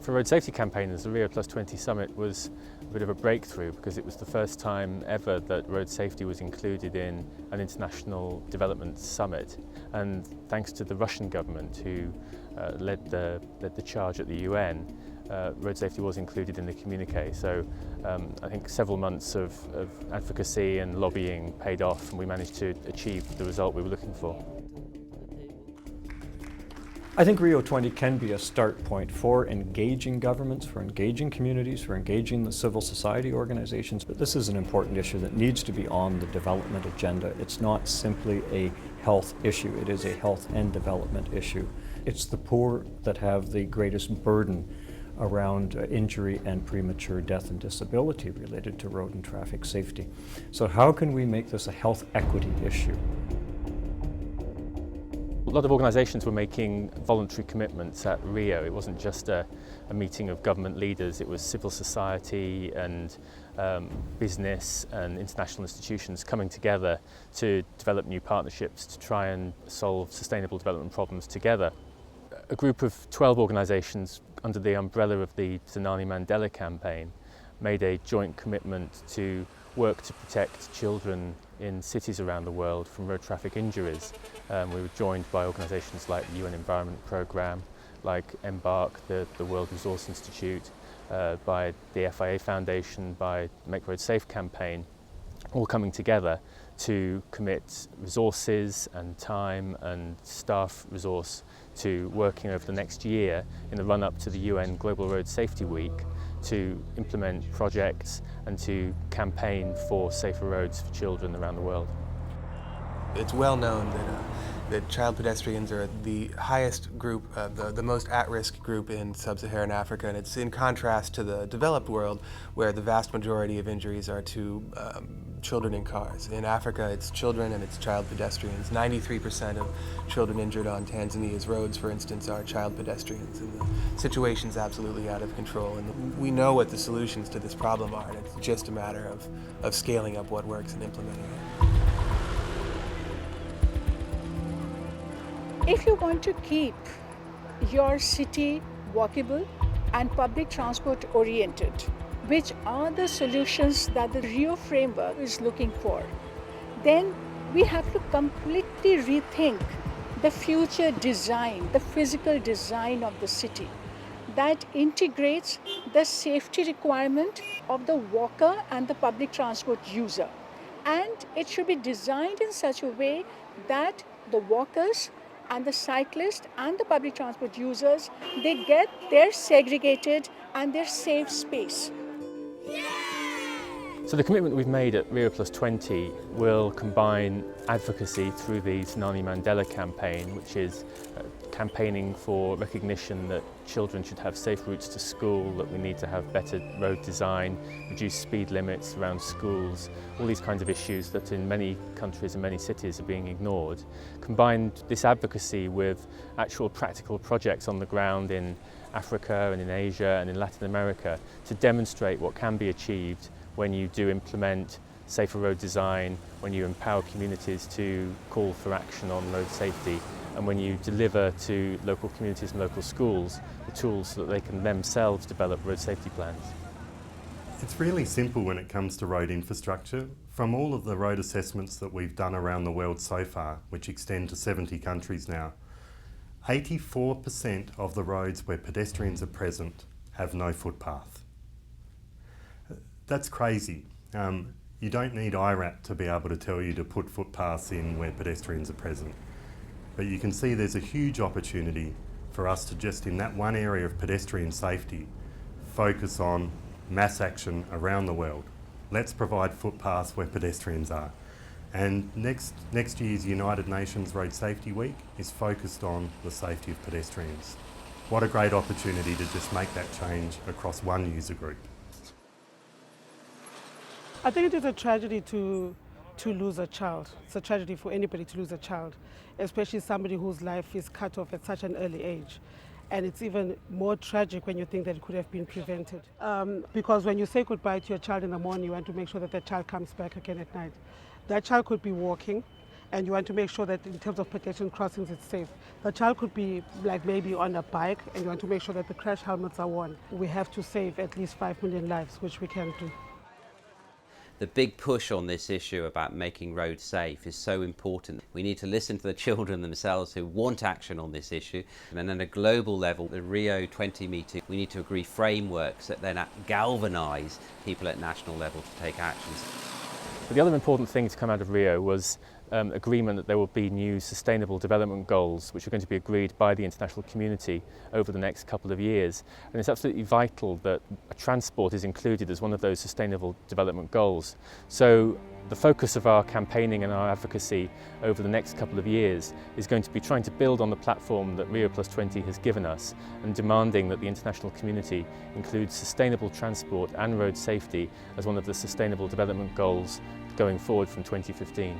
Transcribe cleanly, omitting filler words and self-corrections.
For road safety campaigners, the Rio+20 Summit was a bit of a breakthrough because it was the first time ever that road safety was included in an international development summit. And thanks to the Russian government, who led the charge at the UN, road safety was included in the communique. So I think several months of advocacy and lobbying paid off, and we managed to achieve the result we were looking for. I think Rio 20 can be a start point for engaging governments, for engaging communities, for engaging the civil society organizations. But this is an important issue that needs to be on the development agenda. It's not simply a health issue, it is a health and development issue. It's the poor that have the greatest burden around injury and premature death and disability related to road and traffic safety. So how can we make this a health equity issue? A lot of organisations were making voluntary commitments at Rio. It wasn't just a meeting of government leaders, it was civil society and business and international institutions coming together to develop new partnerships to try and solve sustainable development problems together. A group of 12 organisations under the umbrella of the Zenani Campaign made a joint commitment to work to protect children in cities around the world from road traffic injuries. We were joined by organisations like the UN Environment Programme, like Embark, the World Resource Institute, by the FIA Foundation, by Make Road Safe campaign, all coming together to commit resources and time and staff resource to working over the next year in the run-up to the UN Global Road Safety Week to implement projects and to campaign for safer roads for children around the world. It's well known that child pedestrians are the highest group, the most at-risk group in sub-Saharan Africa, and it's in contrast to the developed world where the vast majority of injuries are to children in cars. In Africa, it's children and it's child pedestrians. 93% of children injured on Tanzania's roads, for instance, are child pedestrians, and the situation's absolutely out of control. And we know what the solutions to this problem are, and it's just a matter of scaling up what works and implementing it. If you want to keep your city walkable and public transport oriented, which are the solutions that the Rio framework is looking for, then we have to completely rethink the future design, the physical design of the city that integrates the safety requirement of the walker and the public transport user. And it should be designed in such a way that the walkers and the cyclists and the public transport users, they get their segregated and their safe space. So the commitment we've made at Rio+20 will combine advocacy through the Zenani Campaign, which is campaigning for recognition that children should have safe routes to school, that we need to have better road design, reduce speed limits around schools, all these kinds of issues that in many countries and many cities are being ignored. Combined this advocacy with actual practical projects on the ground in Africa and in Asia and in Latin America to demonstrate what can be achieved when you do implement safer road design, when you empower communities to call for action on road safety, and when you deliver to local communities and local schools the tools so that they can themselves develop road safety plans. It's really simple when it comes to road infrastructure. From all of the road assessments that we've done around the world so far, which extend to 70 countries now, 84% of the roads where pedestrians are present have no footpath. That's crazy. You don't need IRAP to be able to tell you to put footpaths in where pedestrians are present. But you can see there's a huge opportunity for us to just in that one area of pedestrian safety focus on mass action around the world. Let's provide footpaths where pedestrians are. And next year's United Nations Road Safety Week is focused on the safety of pedestrians. What a great opportunity to just make that change across one user group. I think it is a tragedy to lose a child. It's a tragedy for anybody to lose a child, especially somebody whose life is cut off at such an early age. And it's even more tragic when you think that it could have been prevented. Because when you say goodbye to your child in the morning, you want to make sure that the child comes back again at night. That child could be walking, and you want to make sure that in terms of pedestrian crossings it's safe. The child could be like maybe on a bike, and you want to make sure that the crash helmets are worn. We have to save at least 5 million lives, which we can do. The big push on this issue about making roads safe is so important. We need to listen to the children themselves who want action on this issue. And then at a global level, the Rio+20 meeting, we need to agree frameworks that then galvanise people at national level to take actions. But the other important thing to come out of Rio was agreement that there will be new sustainable development goals which are going to be agreed by the international community over the next couple of years. And it's absolutely vital that transport is included as one of those sustainable development goals. So the focus of our campaigning and our advocacy over the next couple of years is going to be trying to build on the platform that Rio+20 has given us and demanding that the international community includes sustainable transport and road safety as one of the sustainable development goals going forward from 2015.